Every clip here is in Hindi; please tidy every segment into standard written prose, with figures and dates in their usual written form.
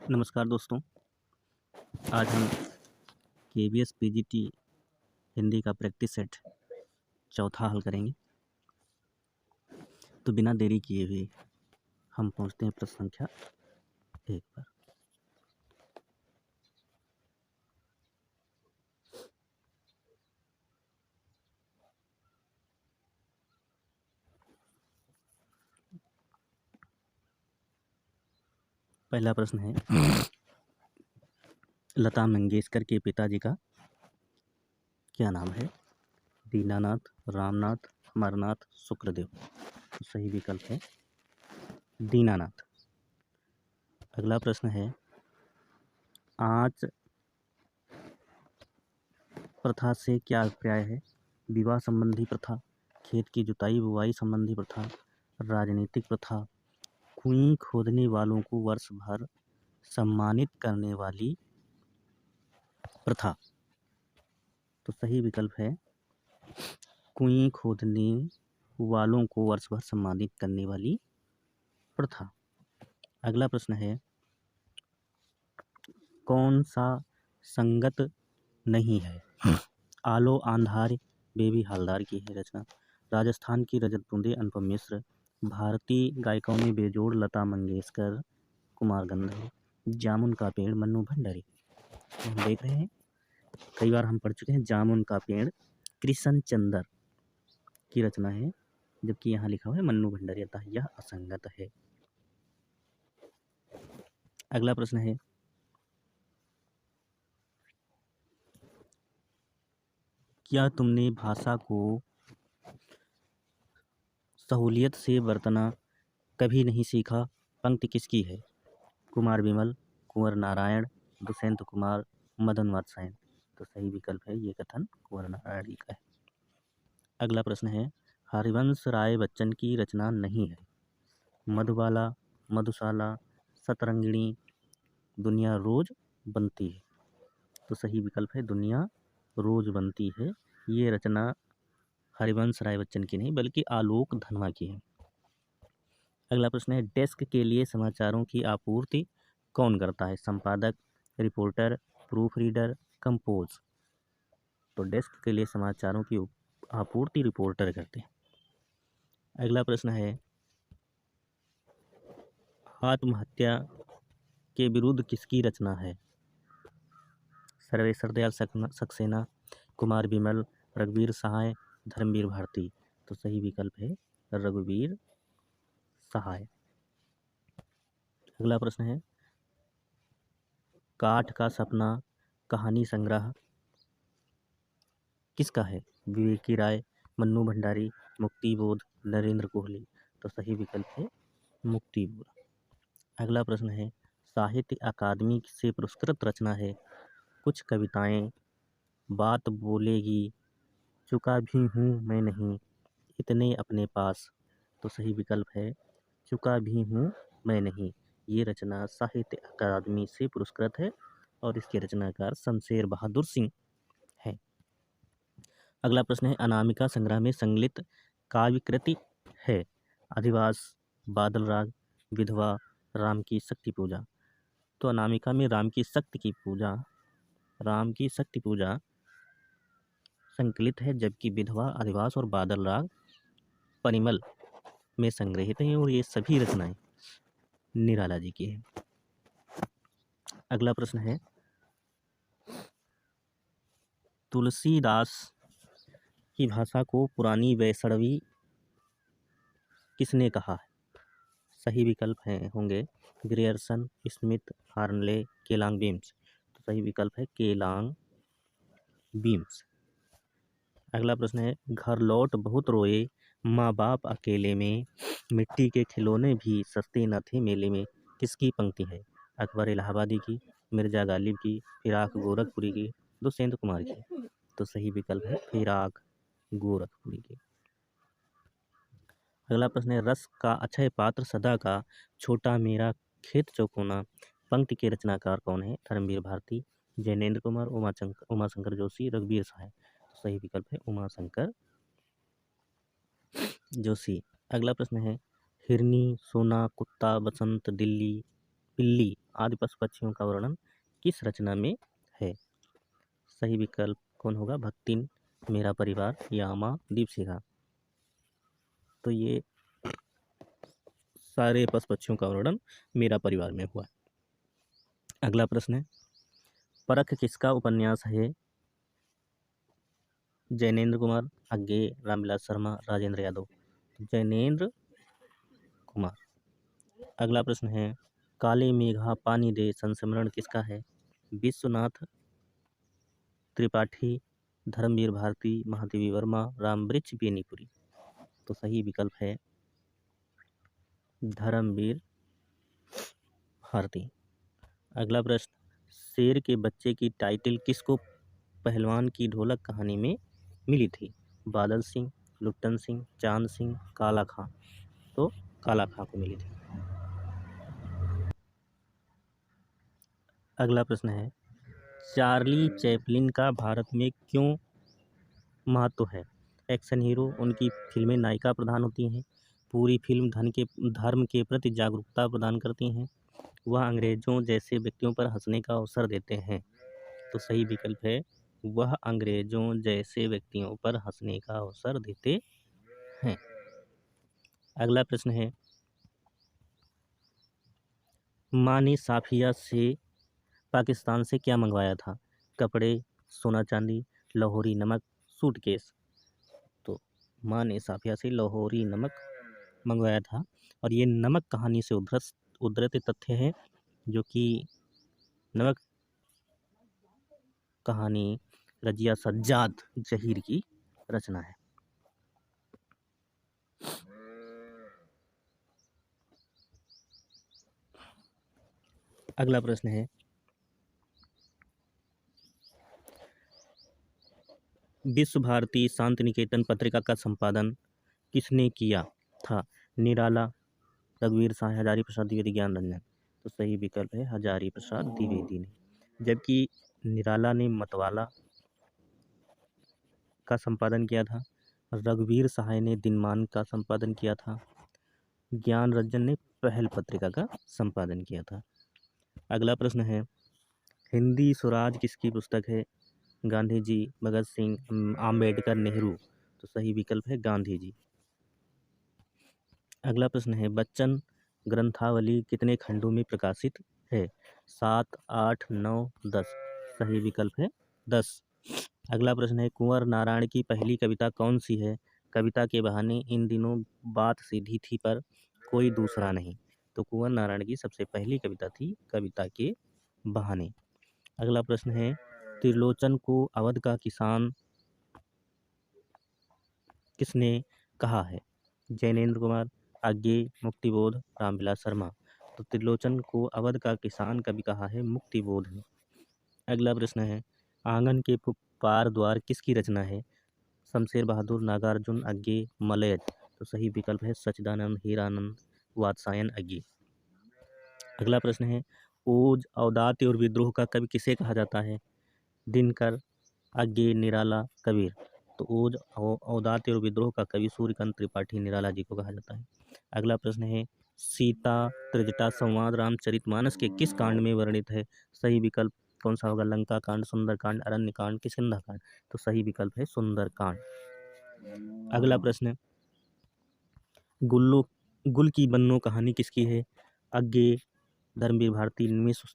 नमस्कार दोस्तों। आज हम केवीएस पीजीटी हिंदी का प्रैक्टिस सेट चौथा हल करेंगे। तो बिना देरी किए हुए हम पहुंचते हैं प्रश्न संख्या 1 पर। पहला प्रश्न है, लता मंगेशकर के पिताजी का क्या नाम है? दीनानाथ, रामनाथ, अमरनाथ, शुक्रदेव। तो सही विकल्प है दीनानाथ। अगला प्रश्न है, आँच प्रथा से क्या अभिप्राय है? विवाह संबंधी प्रथा, खेत की जुताई बुवाई संबंधी प्रथा, राजनीतिक प्रथा, कुएं खोदने वालों को वर्ष भर सम्मानित करने वाली प्रथा। तो सही विकल्प है कुएं खोदने वालों को वर्ष भर सम्मानित करने वाली प्रथा। अगला प्रश्न है, कौन सा संगत नहीं है? आलो आंधार बेबी हालदार की है रचना, राजस्थान की रजत बूंदे अनुपम मिश्र, भारतीय गायकों में बेजोड़ लता मंगेशकर कुमार गंधर्व, जामुन का पेड़ मन्नू भंडारी। हम देख रहे हैं, कई बार हम पढ़ चुके हैं, जामुन का पेड़ कृष्ण चंद्र की रचना है, जबकि यहाँ लिखा हुआ है मन्नू भंडारी, अतः यह असंगत है। अगला प्रश्न है, क्या तुमने भाषा को सहूलियत से बरतना कभी नहीं सीखा? पंक्ति किसकी है? कुमार विमल, कुंवर नारायण, दुष्यंत कुमार, मदन वात्सायन। तो सही विकल्प है ये कथन कुंवर नारायण जी का है। अगला प्रश्न है, हरिवंश राय बच्चन की रचना नहीं है? मधुबाला, मधुशाला, सतरंगिणी, दुनिया रोज बनती है। तो सही विकल्प है दुनिया रोज बनती है। ये रचना हरिवंश राय बच्चन की नहीं बल्कि आलोक धनवा की है। अगला प्रश्न है, डेस्क के लिए समाचारों की आपूर्ति कौन करता है? संपादक, रिपोर्टर, प्रूफ रीडर, कंपोज। तो डेस्क के लिए समाचारों की आपूर्ति रिपोर्टर करते हैं। अगला प्रश्न है, आत्महत्या के विरुद्ध किसकी रचना है? सर्वेश्वर दयाल सक्सेना, कुमार विमल, रघुवीर सहाय, धर्मवीर भारती। तो सही विकल्प है रघुवीर सहाय। अगला प्रश्न है, काठ का सपना कहानी संग्रह किसका है? विवेकी राय, मन्नू भंडारी, मुक्तिबोध, नरेंद्र कोहली। तो सही विकल्प है मुक्तिबोध। अगला प्रश्न है, साहित्य अकादमी से पुरस्कृत रचना है? कुछ कविताएं, बात बोलेगी, चुका भी हूँ मैं नहीं, इतने अपने पास। तो सही विकल्प है चुका भी हूँ मैं नहीं। ये रचना साहित्य अकादमी से पुरस्कृत है और इसके रचनाकार शमशेर बहादुर सिंह है। अगला प्रश्न है, अनामिका संग्रह में संकलित काव्य कृति है? अधिवास, बादल राग, विधवा, राम की शक्ति पूजा। तो अनामिका में राम की शक्ति पूजा संकलित है, जबकि विधवा, अधिवास और बादल राग परिमल में संग्रहित हैं और ये सभी रचनाएं निराला जी की है। अगला प्रश्न है, तुलसीदास की भाषा को पुरानी वैष्णवी किसने कहा है? सही विकल्प होंगे Grierson, Smith, Hoernle, Keylong beams. तो सही विकल्प है केलांग बीम्स। अगला प्रश्न है, घर लौट बहुत रोए, माँ बाप अकेले में, मिट्टी के खिलौने भी सस्ते न थे मेले में। किसकी पंक्ति है? अकबर इलाहाबादी की, मिर्जा गालिब की, फिराक गोरखपुरी की, दुष्यंत कुमार की। तो सही विकल्प है फिराक गोरखपुरी की। अगला प्रश्न है, रस का अक्षय पात्र सदा का, छोटा मेरा खेत चौकोना। पंक्ति के रचनाकार कौन है? धर्मवीर भारती, जैनेन्द्र कुमार, उमाशंकर जोशी, रघुवीर सहाय। तो सही विकल्प है उमाशंकर जोशी। अगला प्रश्न है, हिरनी, सोना, कुत्ता, बसंत, दिल्ली, पिल्ली आदि पशु पक्षियों का वर्णन किस रचना में है? सही विकल्प कौन होगा? भक्तिन, मेरा परिवार, यामा, दीपशिखा। तो ये सारे पशु पक्षियों का वर्णन मेरा परिवार में हुआ है। अगला प्रश्न है, परख किसका उपन्यास है? जैनेन्द्र कुमार, अज्ञे, रामविलास शर्मा, राजेंद्र यादव। जैनेन्द्र कुमार। अगला प्रश्न है, काले मेघा पानी दे संस्मरण किसका है? विश्वनाथ त्रिपाठी, धर्मवीर भारती, महादेवी वर्मा, रामवृक्ष बेनीपुरी। तो सही विकल्प है धर्मवीर भारती। अगला प्रश्न, शेर के बच्चे की टाइटल किसको पहलवान की ढोलक कहानी में मिली थी? बादल सिंह, लुट्टन सिंह, चांद सिंह, काला खां। तो काला खां को मिली थी। अगला प्रश्न है, चार्ली चैपलिन का भारत में क्यों महत्व है? एक्शन हीरो, उनकी फिल्में नायिका प्रधान होती हैं, पूरी फिल्म धर्म के प्रति जागरूकता प्रदान करती हैं, वह अंग्रेजों जैसे व्यक्तियों पर हंसने का अवसर देते हैं। तो सही विकल्प है वह अंग्रेजों जैसे व्यक्तियों पर हंसने का अवसर देते हैं। अगला प्रश्न है, माँ ने साफिया से पाकिस्तान से क्या मंगवाया था? कपड़े, सोना चांदी, लाहौरी नमक, सूटकेस। तो माँ ने साफिया से लाहौरी नमक मंगवाया था, और ये नमक कहानी से उद्धृत तथ्य है, जो कि नमक कहानी रजिया सज्जाद जहीर की रचना है। अगला प्रश्न है, विश्व भारती शांति निकेतन पत्रिका का संपादन किसने किया था? निराला, रघुवीर साहनी, हजारी प्रसाद द्विवेदी, ज्ञान रंजन। तो सही विकल्प है हजारी प्रसाद द्विवेदी ने, जबकि निराला ने मतवाला का संपादन किया था, रघुवीर सहाय ने दिनमान का संपादन किया था, ज्ञान रंजन ने पहल पत्रिका का संपादन किया था। अगला प्रश्न है, हिंदी स्वराज किसकी पुस्तक है? गांधी जी, भगत सिंह, आम्बेडकर, नेहरू। तो सही विकल्प है गांधी जी। अगला प्रश्न है, बच्चन ग्रंथावली कितने खंडों में प्रकाशित है? 7, 8, 9, 10। सही विकल्प है 10। अगला प्रश्न है, कुंवर नारायण की पहली कविता कौन सी है? कविता के बहाने इन दिनों बात सीधी थी पर कोई दूसरा नहीं। तो कुंवर नारायण की सबसे पहली कविता थी कविता के बहाने। अगला प्रश्न है, त्रिलोचन को अवध का किसान किसने कहा है? जैनेन्द्र कुमार, आज्ञे, मुक्तिबोध, रामविलास शर्मा। तो त्रिलोचन को अवध का किसान कभी कहा है मुक्तिबोध ने। अगला प्रश्न है, आंगन के पार द्वार किसकी रचना है? शमशेर बहादुर, नागार्जुन, अज्ञे, मलयज। तो सही विकल्प है सच्चिदानंद, हीरानंद, वात्स्यायन अज्ञे। अगला प्रश्न है, ओज, औदात्य और विद्रोह का कवि किसे कहा जाता है? दिनकर, अज्ञे, निराला, कबीर। तो ओज, औदात्य और विद्रोह का कवि सूर्यकांत त्रिपाठी निराला जी को कहा जाता है। अगला प्रश्न है, सीता त्रिजटा संवाद रामचरितमानस के किस कांड में वर्णित है? सही विकल्प कौन सा होगा? लंका कांड, सुंदर कांड, अरण्य कांड, किष्किंधा कांड। तो सही विकल्प है सुंदर कांड। अगला प्रश्न, गुल की बन्नो कहानी किसकी है? अज्ञे, धर्मवीर भारती,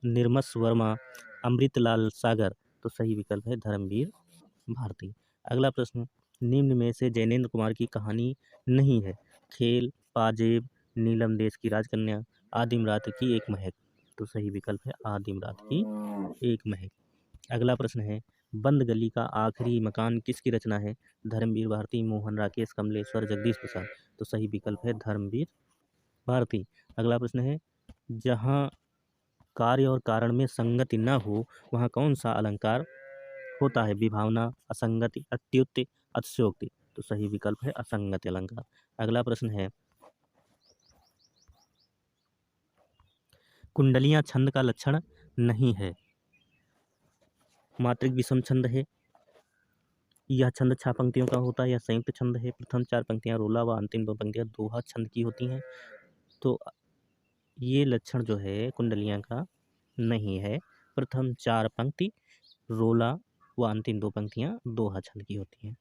निर्मस वर्मा, अमृतलाल सागर। तो सही विकल्प है धर्मवीर भारती। अगला प्रश्न, निम्न में से जैनेन्द्र कुमार की कहानी नहीं है? खेल, पाजेब, नीलम देश की राजकन्या, आदिम रात की एक महक। तो सही विकल्प है आदिम रात की एक महक। अगला प्रश्न है, बंद गली का आखिरी मकान किसकी रचना है? धर्मवीर भारती, मोहन राकेश, कमलेश्वर, जगदीश प्रसाद। तो सही विकल्प है धर्मवीर भारती। अगला प्रश्न है, जहाँ कार्य और कारण में संगति न हो वहाँ कौन सा अलंकार होता है? विभावना, असंगति, अत्युक्ति, अतिशयोक्ति। तो सही विकल्प है असंगति अलंकार। अगला प्रश्न है, कुंडलियां छंद का लक्षण नहीं है? मात्रिक विषम छंद है, यह छंद 6 पंक्तियों का होता है, यह संयुक्त छंद है, प्रथम 4 पंक्तियां रोला व अंतिम 2 पंक्तियां दोहा छंद की होती हैं। तो ये लक्षण जो है कुंडलियां का नहीं है। प्रथम 4 पंक्ति रोला व अंतिम 2 पंक्तियाँ दोहा छंद की होती हैं।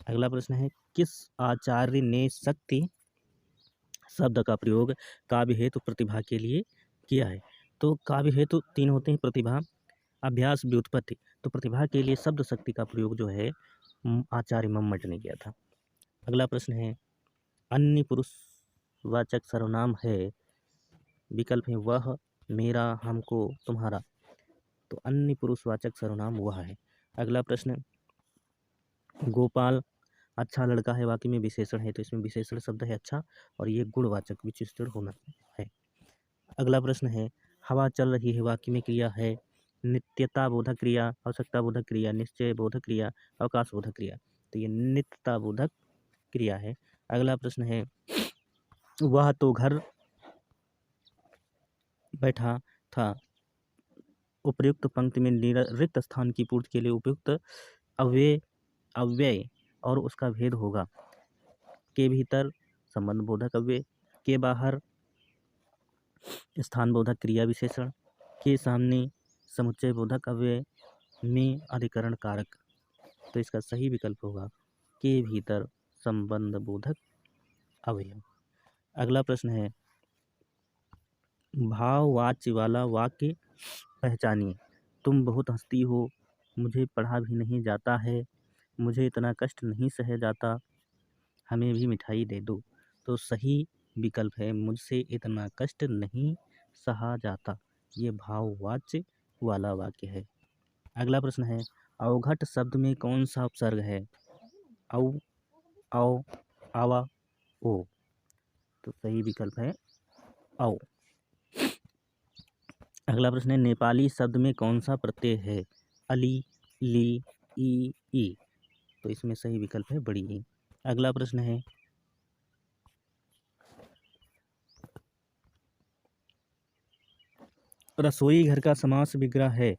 अगला प्रश्न है, किस आचार्य ने शक्ति शब्द का प्रयोग काव्य हेतु प्रतिभा के लिए किया है? तो काव्य हेतु 3 होते हैं, प्रतिभा, अभ्यास, व्युत्पत्ति। तो प्रतिभा के लिए शब्द शक्ति का प्रयोग जो है आचार्य मम्मट ने किया था। अगला प्रश्न है, अन्य पुरुषवाचक सर्वनाम है, विकल्प है वह, मेरा, हमको, तुम्हारा। तो अन्य पुरुषवाचक सर्वनाम वह है। अगला प्रश्न, गोपाल अच्छा लड़का है, वाक्य में विशेषण है, तो इसमें विशेषण शब्द है अच्छा, और ये गुणवाचक विशिष्ट होना है। अगला प्रश्न है, हवा चल रही है, वाक्य में क्रिया है, नित्यता बोधक क्रिया, आवश्यकता बोधक क्रिया, निश्चय बोधक क्रिया, अवकाश बोधक क्रिया। तो ये नित्यता बोधक क्रिया है। अगला प्रश्न है, वह तो घर बैठा था, उपयुक्त पंक्ति में रिक्त स्थान की पूर्ति के लिए उपयुक्त अव्यय अव्यय और उसका भेद होगा। के भीतर संबंध बोधक अव्यय, के बाहर स्थान बोधक क्रिया विशेषण, के सामने समुच्चय बोधक अव्यय, में अधिकरण कारक। तो इसका सही विकल्प होगा के भीतर संबंध बोधक अवयव। अगला प्रश्न है, भाववाच्य वाला वाक्य पहचानिए। तुम बहुत हंसती हो, मुझे पढ़ा भी नहीं जाता है, मुझे इतना कष्ट नहीं सह जाता, हमें भी मिठाई दे दो। तो सही विकल्प है मुझसे इतना कष्ट नहीं सहा जाता। ये भाववाच्य वाला वाक्य है। अगला प्रश्न है, अवघट शब्द में कौन सा उपसर्ग है? औ, औ, आवा, ओ। तो सही विकल्प है औ। अगला प्रश्न है, नेपाली शब्द में कौन सा प्रत्यय है? अली, ली, ई। तो इसमें सही विकल्प है बड़ी ई। अगला प्रश्न है, रसोई घर का समास विग्रह है।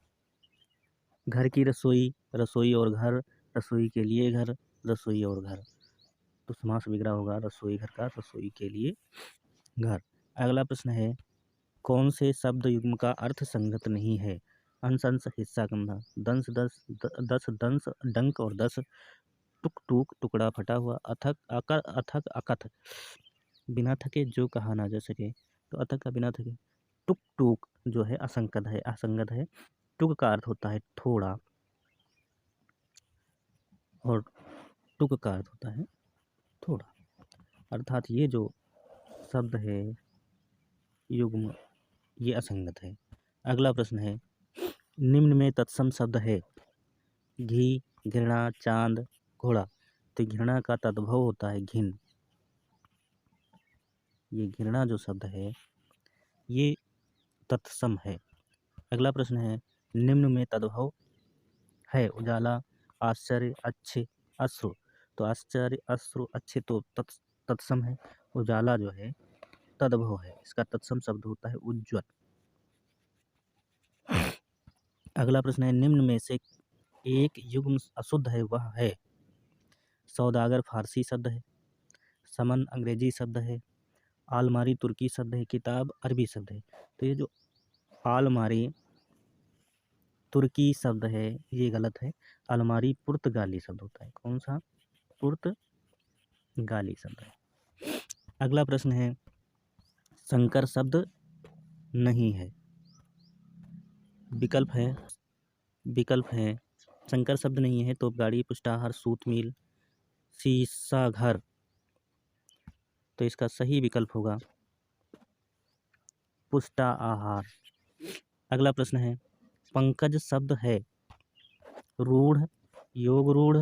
घर की रसोई, रसोई और घर, रसोई के लिए घर, रसोई और घर। तो समास विग्रह होगा रसोई घर का, रसोई के लिए घर। अगला प्रश्न है, कौन से शब्द युग्म का अर्थ संगत नहीं है? अंश अंश, हिस्सा कंधा, दंश दस, दस दंश डंक और दस, टुक टूक टुकड़ा फटा हुआ, अथक अकर अथक अकथ, बिना थके जो कहा ना जा सके। तो अथक का बिना थके। टुक टूक जो है असंगत है। टुक का अर्थ होता है थोड़ा, और टुक का अर्थ होता है थोड़ा, अर्थात ये जो शब्द है युग्म, ये असंगत है। अगला प्रश्न है, निम्न में तत्सम शब्द है, घी, घृणा, चांद, घोड़ा। तो घृणा का तद्भव होता है घिन। ये घृणा जो शब्द है ये तत्सम है। अगला प्रश्न है, निम्न में तद्भव है, उजाला, आश्चर्य, अच्छे, अश्रु। तो आश्चर्य, अश्रु, अच्छे तो तत्सम है। उजाला जो है तद्भव है, इसका तत्सम शब्द होता है उज्ज्वल। अगला प्रश्न है, निम्न में से एक युग्म अशुद्ध है, वह है? सौदागर फारसी शब्द है, समन अंग्रेजी शब्द है, आलमारी तुर्की शब्द है, किताब अरबी शब्द है। तो ये जो आलमारी तुर्की शब्द है ये गलत है। अलमारी पुर्तगाली शब्द होता है। कौन सा? पुर्तगाली शब्द है। अगला प्रश्न है, संकर शब्द नहीं है। विकल्प है संकर शब्द नहीं है, तोपगाड़ी, पुष्टाहार, सूत मिल, शीशा घर। तो इसका सही विकल्प होगा पुष्टा आहार। अगला प्रश्न है, पंकज शब्द है, रूढ़, योग रूढ़,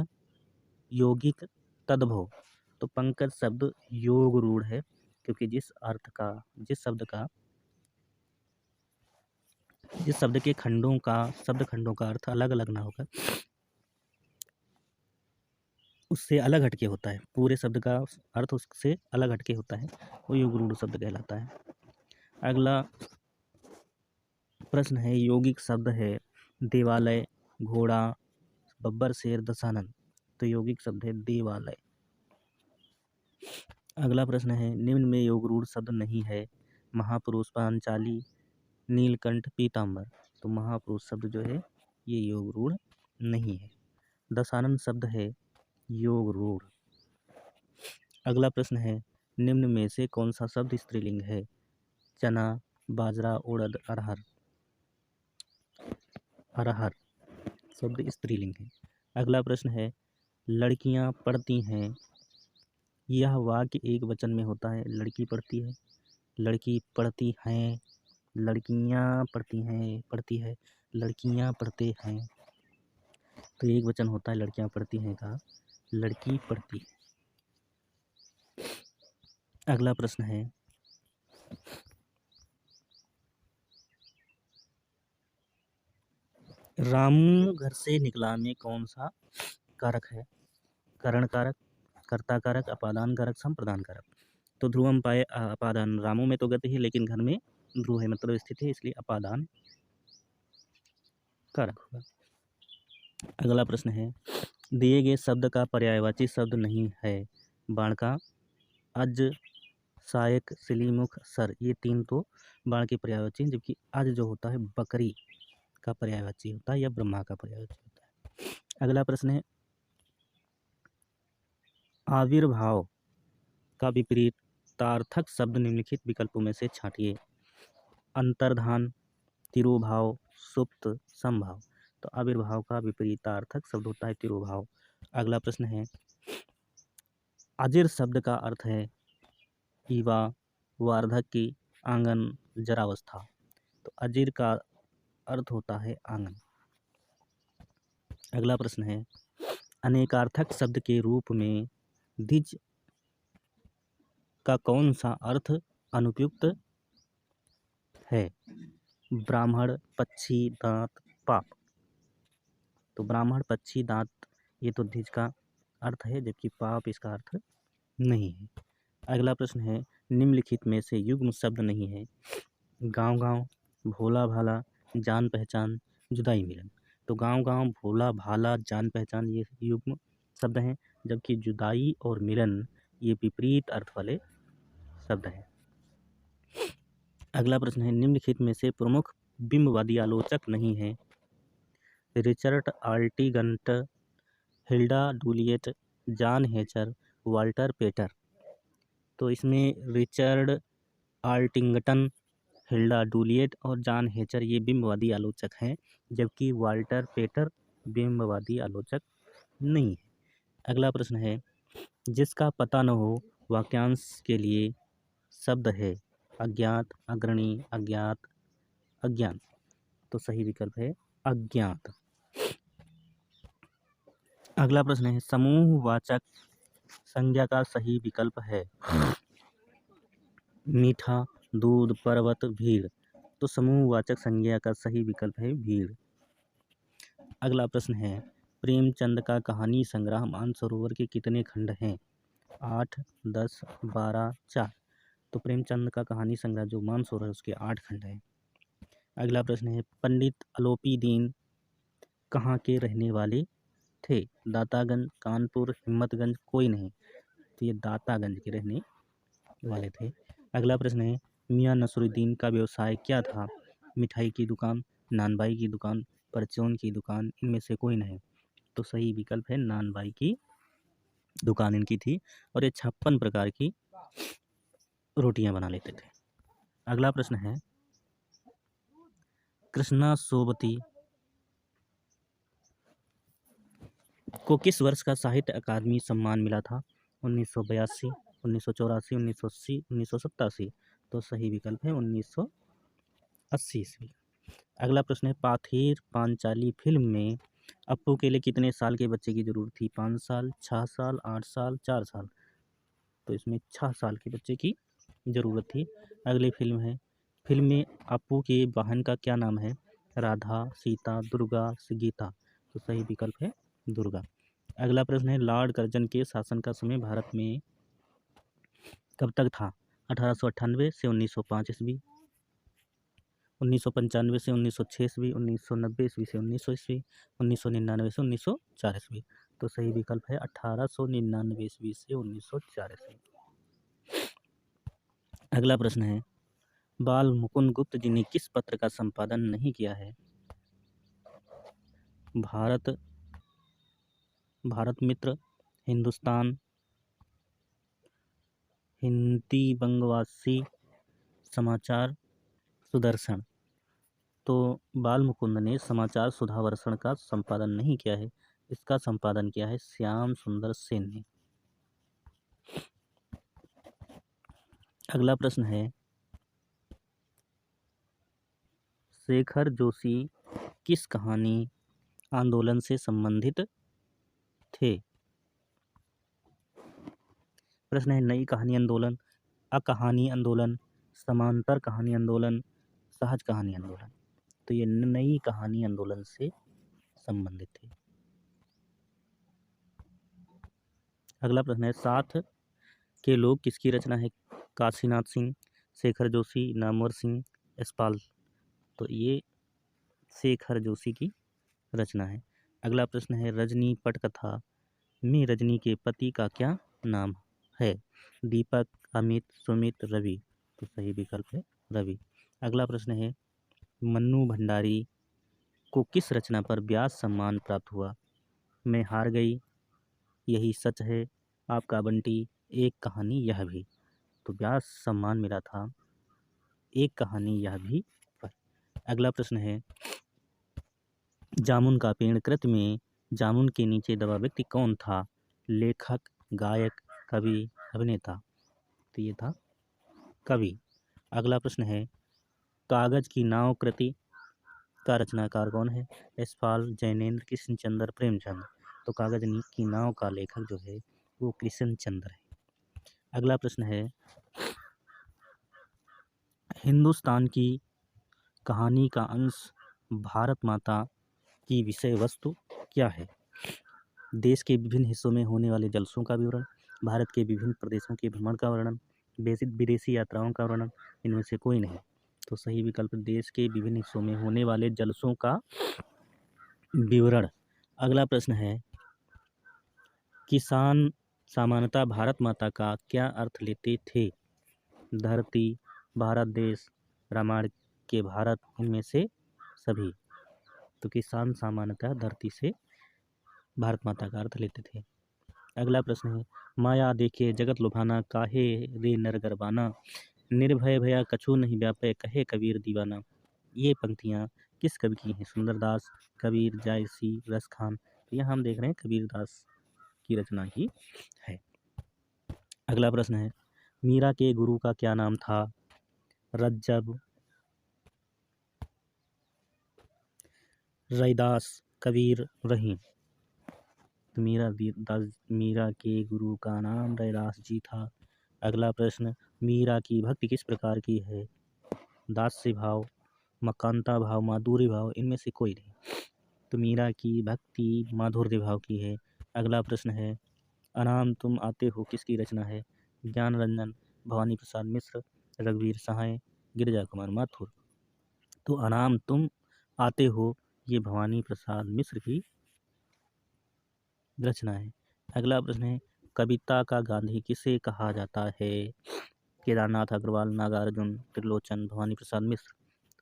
यौगिक, तद्भव। तो पंकज शब्द योग रूढ़ है, क्योंकि जिस शब्द के शब्द खंडों का अर्थ अलग अलग ना होकर उससे अलग हटके होता है, पूरे शब्द का अर्थ उससे अलग हटके होता है, वो योग रूढ़ शब्द कहलाता है। अगला प्रश्न है, यौगिक शब्द है, देवालय, घोड़ा, बब्बर, शेर, दशानन। तो यौगिक शब्द है देवालय। अगला प्रश्न है, निम्न में योग रूढ़ शब्द नहीं है, महापुरुष, पांचाली, नीलकंठ पीताम्बर। तो महापुरुष शब्द जो है ये योग रूढ़ नहीं है। दशानन शब्द है योग रूढ़। अगला प्रश्न है निम्न में से कौन सा शब्द स्त्रीलिंग है? चना, बाजरा, उड़द, अरहर। अरहर शब्द स्त्रीलिंग है। अगला प्रश्न है लड़कियां पढ़ती हैं, यह वाक्य एक वचन में होता है। लड़की पढ़ती है, लड़की पढ़ती हैं, लड़कियां पढ़ती हैं, पढ़ती है, लड़कियां पढ़ते हैं। तो एक वचन होता है लड़कियां पढ़ती हैं का, लड़की पढ़ती है। अगला प्रश्न है रामू घर से निकला में कौन सा कारक है? करण कारक, कर्ता कारक, अपादान कारक, संप्रदान कारक। तो ध्रुवम पाए अपादान। रामू में तो गति है लेकिन घर में ध्रुव है मतलब स्थित है, इसलिए अपादान कारक होगा। अगला प्रश्न है दिए गए शब्द का पर्यायवाची शब्द नहीं है। बाणका, अज, सायक, सिलीमुख, सर। ये तीन तो बाण के पर्यायवाची, जबकि अज जो होता है बकरी का पर्यायवाची होता है या ब्रह्मा का पर्यायवाची होता है। अगला प्रश्न है आविर्भाव का विपरीतार्थक शब्द निम्नलिखित विकल्पों में से छांटिए। अंतर्धान, तिरोभाव, सुप्त, संभाव। तो आविर्भाव का विपरीतार्थक शब्द होता है तिरोभाव। अगला प्रश्न है अजिर शब्द का अर्थ है युवा, वार्धक्य, आंगन, जरावस्था। तो अजिर का अर्थ होता है आंगन। अगला प्रश्न है अनेकार्थक शब्द के रूप में द्विज का कौन सा अर्थ अनुपयुक्त है? ब्राह्मण, पक्षी, दांत, पाप। तो ब्राह्मण, पक्षी, दांत ये तो द्विज का अर्थ है, जबकि पाप इसका अर्थ नहीं है। अगला प्रश्न है निम्नलिखित में से युग्म शब्द नहीं है। गांव गांव, भोला भाला, जान पहचान, जुदाई मिलन। तो गांव गांव, भोला भाला, जान पहचान ये युग्म शब्द हैं, जबकि जुदाई और मिलन ये विपरीत अर्थ वाले शब्द हैं। अगला प्रश्न है निम्नलिखित में से प्रमुख बिंबवादी आलोचक नहीं है। रिचर्ड आल्टिगंट, हिल्डा डुलिएट, जॉन हेचर, वाल्टर पेटर। तो इसमें रिचर्ड आल्टिंगटन, हिल्डा डुलिएट और जॉन हेचर ये बिंबवादी आलोचक हैं, जबकि वाल्टर पेटर बिंबवादी आलोचक नहीं है। अगला प्रश्न है जिसका पता न हो वाक्यांश के लिए शब्द है अज्ञात, अग्रणी, अज्ञात, अज्ञान। तो सही विकल्प है अज्ञात। अगला प्रश्न है समूहवाचक संज्ञा का सही विकल्प है मीठा, दूध, पर्वत, भीड़। तो समूहवाचक संज्ञा का सही विकल्प है भीड़। अगला प्रश्न है प्रेमचंद का कहानी संग्रह मानसरोवर के कितने खंड हैं? 8, 10, 12, 4। तो प्रेमचंद का कहानी संग्रह जो मानसरोवर है उसके 8 खंड हैं। अगला प्रश्न है पंडित अलोपीदीन कहाँ के रहने वाले थे? दातागंज, कानपुर, हिम्मतगंज, कोई नहीं। तो ये दातागंज के रहने वाले थे। अगला प्रश्न है मियां नसरुद्दीन का व्यवसाय क्या था? मिठाई की दुकान, नानबाई की दुकान, परचून की दुकान, इनमें से कोई नहीं। तो सही विकल्प है नानबाई की दुकान इनकी थी और ये 56 प्रकार की रोटियां बना लेते थे। अगला प्रश्न है कृष्णा सोबती को किस वर्ष का साहित्य अकादमी सम्मान मिला था? 1982, 1984, 1980, 1987। तो सही विकल्प है 1980 ईस्वी। अगला प्रश्न है पाथेर पांचाली फिल्म में अप्पू के लिए कितने साल के बच्चे की जरूरत थी? 5 साल, 6 साल, 8 साल, 4 साल। तो इसमें 6 साल के बच्चे की ज़रूरत थी। अगली फिल्म में अप्पू के बहन का क्या नाम है? राधा, सीता, दुर्गा, गीता। तो सही विकल्प है दुर्गा। अगला प्रश्न है लॉर्ड कर्जन के शासन का समय भारत में कब तक था? 1898 से 1905 ईस्वी, 1995 से 1906 ईस्वी, 1990 ईस्वी से 1900 ईस्वी, 1999 से 1904 ईस्वी। तो सही विकल्प है 1899 ईस्वी से 1904 ईस्वी। अगला प्रश्न है बाल मुकुंद गुप्त जी ने किस पत्र का संपादन नहीं किया है? भारत भारत मित्र, हिंदुस्तान, हिंदी बंगवासी समाचार, सुदर्शन। तो बाल मुकुंद ने समाचार सुधावर्षण का संपादन नहीं किया है, इसका संपादन किया है श्याम सुंदर सेन ने। अगला प्रश्न है, शेखर जोशी किस कहानी आंदोलन से संबंधित थे? प्रश्न है, नई कहानी आंदोलन, अकहानी आंदोलन, समांतर कहानी आंदोलन, सहज कहानी आंदोलन। तो ये नई कहानी आंदोलन से संबंधित थे। अगला प्रश्न है, साथ के लोग किसकी रचना है? काशीनाथ सिंह, शेखर जोशी, नामवर सिंह, यशपाल। तो ये शेखर जोशी की रचना है। अगला प्रश्न है, रजनी पटकथा में रजनी के पति का क्या नाम है? दीपक, अमित, सुमित, रवि। तो सही विकल्प है रवि। अगला प्रश्न है, मन्नू भंडारी को किस रचना पर व्यास सम्मान प्राप्त हुआ? मैं हार गई, यही सच है, आपका बंटी, एक कहानी यह भी। तो व्यास सम्मान मिला था एक कहानी यह भी पर। अगला प्रश्न है, जामुन का पेड़ कृत में जामुन के नीचे दबा व्यक्ति कौन था? लेखक, गायक, कवि, अभिनेता। तो ये था कवि। अगला प्रश्न है, कागज की नाव कृति का रचनाकार कौन है? यशपाल, जैनेन्द्र, कृष्णचंद्र, प्रेमचंद। तो कागज की नाव का लेखक जो है वो कृष्णचंद्र है। अगला प्रश्न है, हिंदुस्तान की कहानी का अंश भारत माता की विषय वस्तु क्या है? देश के विभिन्न हिस्सों में होने वाले जलसों का विवरण, भारत के विभिन्न प्रदेशों के भ्रमण का वर्णन, विदेशी यात्राओं का वर्णन, इनमें से कोई नहीं। तो सही विकल्प देश के विभिन्न हिस्सों में होने वाले जलसों का विवरण। अगला प्रश्न है, किसान सामान्यतः भारत माता का क्या अर्थ लेते थे? धरती, भारत देश, रामायण के भारत, इनमें से सभी। तो किसान सामान्यतः धरती से भारत माता का अर्थ लेते थे। अगला प्रश्न है, माया देखे जगत लुभाना, काहे रे नर गरबाना, निर्भय भया कछु नहीं व्यापे, कहे कबीर दीवाना। ये पंक्तियाँ किस कवि की हैं? सुंदरदास, कबीर, जायसी, रस खान। तो यहाँ हम देख रहे हैं कबीरदास की रचना ही है। अगला प्रश्न है, मीरा के गुरु का क्या नाम था? रज्जब, रैदास, कबीर, रहीम। तो मीरा के गुरु का नाम रैदास जी था। अगला प्रश्न, मीरा की भक्ति किस प्रकार की है? दास्य भाव, मकांता भाव, माधुर्य भाव, इनमें से कोई नहीं। तो मीरा की भक्ति माधुर्य भाव की है। अगला प्रश्न है, अनाम तुम आते हो किसकी रचना है? ज्ञान रंजन, भवानी प्रसाद मिश्र, रघुवीर सहाय, गिरिजा कुमार माथुर। तो अनाम तुम आते हो ये भवानी प्रसाद मिश्र की रचना है। अगला प्रश्न है, कविता का गांधी किसे कहा जाता है? केदारनाथ अग्रवाल, नागार्जुन, त्रिलोचन, भवानी प्रसाद मिश्र।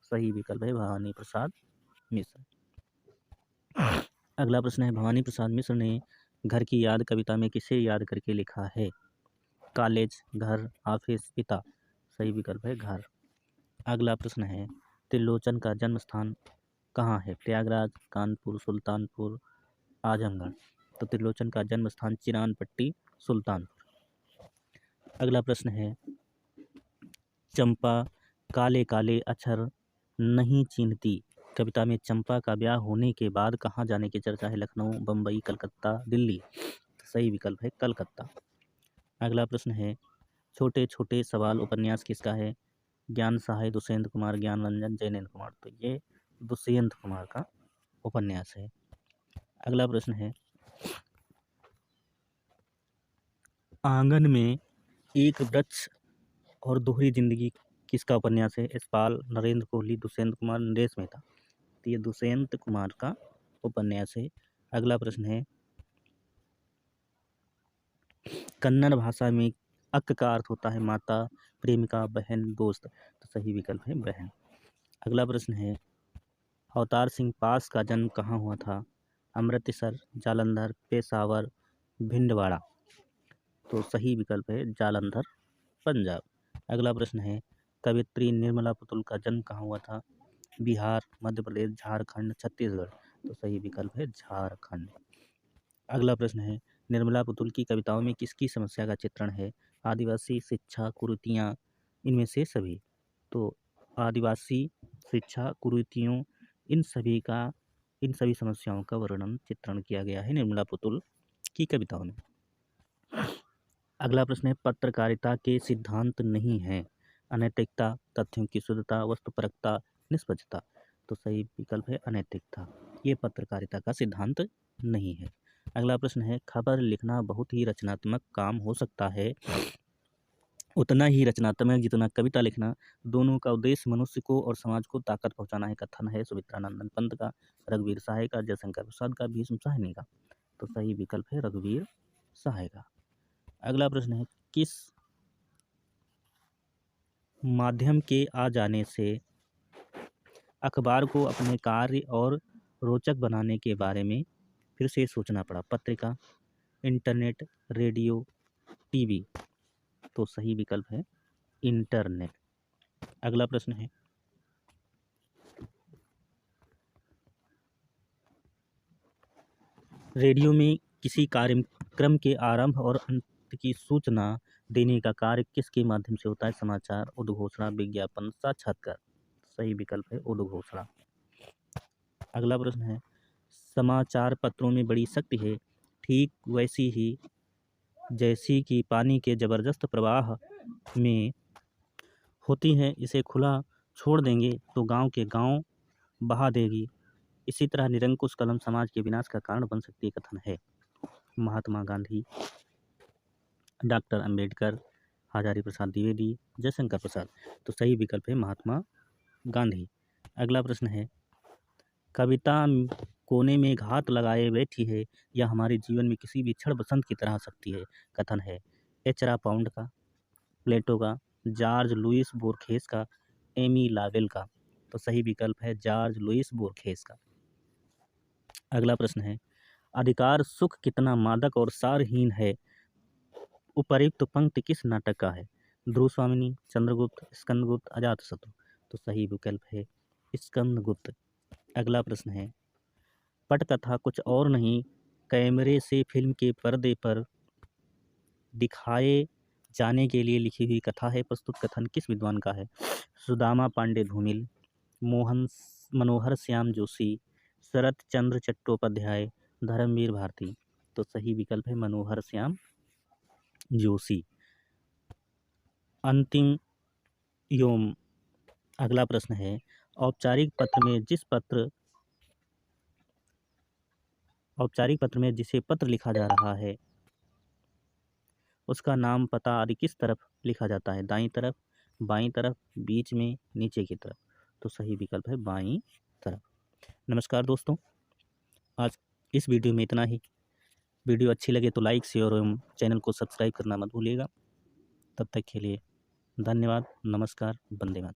सही विकल्प है भवानी प्रसाद मिश्र। अगला प्रश्न है, भवानी प्रसाद मिश्र ने घर की याद कविता में किसे याद करके लिखा है? कॉलेज, घर, ऑफिस, पिता। सही विकल्प है घर। अगला प्रश्न है, त्रिलोचन का जन्म स्थान कहाँ है? प्रयागराज, कानपुर, सुल्तानपुर, आजमगढ़। तो त्रिलोचन का जन्म स्थान चिरानपट्टी, सुल्तानपुर। अगला प्रश्न है, चंपा काले काले अक्षर नहीं चिन्हती कविता में चंपा का ब्याह होने के बाद कहाँ जाने की चर्चा है? लखनऊ, बम्बई, कलकत्ता, दिल्ली। तो सही विकल्प है कलकत्ता। अगला प्रश्न है, छोटे छोटे सवाल उपन्यास किसका है? ज्ञान सहाय, दुष्यंत कुमार, ज्ञान रंजन, जैनेन्द्र कुमार। तो ये दुष्यंत कुमार का उपन्यास है। अगला प्रश्न है, आंगन में एक वृक्ष और दोहरी जिंदगी किसका उपन्यास है? यशपाल, नरेंद्र कोहली, दुष्यंत कुमार, नरेश मेहता। तो ये दुष्यंत कुमार का उपन्यास है। अगला प्रश्न है, कन्नड़ भाषा में अक का अर्थ होता है माता, प्रेमिका, बहन, दोस्त। तो सही विकल्प है बहन। अगला प्रश्न है, अवतार सिंह पास का जन्म कहाँ हुआ था? अमृतसर, जालंधर, पेशावर, भिंडवाड़ा। तो सही विकल्प है जालंधर, पंजाब। अगला प्रश्न है, कवियत्री निर्मला पुतुल का जन्म कहाँ हुआ था? बिहार, मध्य प्रदेश, झारखंड, छत्तीसगढ़। तो सही विकल्प है झारखंड। अगला प्रश्न है, निर्मला पुतुल की कविताओं में किसकी समस्या का चित्रण है? आदिवासी, शिक्षा, कुरीतियाँ, इनमें से सभी। तो आदिवासी, शिक्षा, कुरीतियों, इन सभी समस्याओं का वर्णन चित्रण किया गया है निर्मला पुतुल की कविताओं में। अगला प्रश्न है, पत्रकारिता के सिद्धांत नहीं हैं? अनैतिकता, तथ्यों की शुद्धता, वस्तुपरकता, निष्पक्षता। तो सही विकल्प है अनैतिकता, ये पत्रकारिता का सिद्धांत नहीं है। अगला प्रश्न है, खबर लिखना बहुत ही रचनात्मक काम हो सकता है, उतना ही रचनात्मक जितना कविता लिखना। दोनों का उद्देश्य मनुष्य को और समाज को ताकत पहुंचाना है। कथन है सुमित्रानंदन पंत का, रघुवीर सहाय का, जयशंकर प्रसाद का, भीष्म साहनी का। तो सही विकल्प है रघुवीर सहाय का। अगला प्रश्न है, किस माध्यम के आ जाने से अखबार को अपने कार्य और रोचक बनाने के बारे में फिर से सोचना पड़ा? पत्रिका, इंटरनेट, रेडियो, टीवी। तो सही विकल्प है इंटरनेट। अगला प्रश्न है, रेडियो में किसी कार्यक्रम के आरंभ और अंत की सूचना देने का कार्य किसके माध्यम से होता है? समाचार, उद्घोषणा, विज्ञापन, साक्षात्कार। सही विकल्प है उद्घोषणा। अगला प्रश्न है, समाचार पत्रों में बड़ी शक्ति है, ठीक वैसी ही जैसी कि पानी के जबरदस्त प्रवाह में होती है। इसे खुला छोड़ देंगे तो गांव के गांव बहा देगी। इसी तरह निरंकुश कलम समाज के विनाश का कारण बन सकती है। कथन है महात्मा गांधी, डॉक्टर अंबेडकर, हजारी प्रसाद द्विवेदी, जयशंकर प्रसाद। तो सही विकल्प है महात्मा गांधी। अगला प्रश्न है, कविता कोने में घात लगाए बैठी है, यह हमारे जीवन में किसी भी क्षण बसंत की तरह आ सकती है। कथन है एचरा पाउंड का, प्लेटो का, जॉर्ज लुइस बोर्खेस का, एमी लावेल का। तो सही विकल्प है जॉर्ज लुइस बोर्खेस का। अगला प्रश्न है, अधिकार सुख कितना मादक और सारहीन है, उपर्युक्त पंक्ति किस नाटक का है? ध्रुव स्वामिनी, चंद्रगुप्त, स्कंदगुप्त, अजातशत्रु। तो सही विकल्प है स्कंदगुप्त। अगला प्रश्न है, पटकथा कुछ और नहीं, कैमरे से फिल्म के पर्दे पर दिखाए जाने के लिए लिखी हुई कथा है। प्रस्तुत कथन किस विद्वान का है? सुदामा पांडे धूमिल, मनोहर श्याम जोशी, शरत चंद्र चट्टोपाध्याय, धर्मवीर भारती। तो सही विकल्प है मनोहर श्याम जोशी। अंतिम योम। अगला प्रश्न है, औपचारिक पत्र में जिसे पत्र लिखा जा रहा है उसका नाम, पता आदि किस तरफ लिखा जाता है? दाईं तरफ, बाईं तरफ, बीच में, नीचे की तरफ। तो सही विकल्प है बाईं तरफ। नमस्कार दोस्तों, आज इस वीडियो में इतना ही। वीडियो अच्छी लगे तो लाइक, शेयर एवं चैनल को सब्सक्राइब करना मत भूलिएगा। तब तक के लिए धन्यवाद, नमस्कार, वंदे मातरम।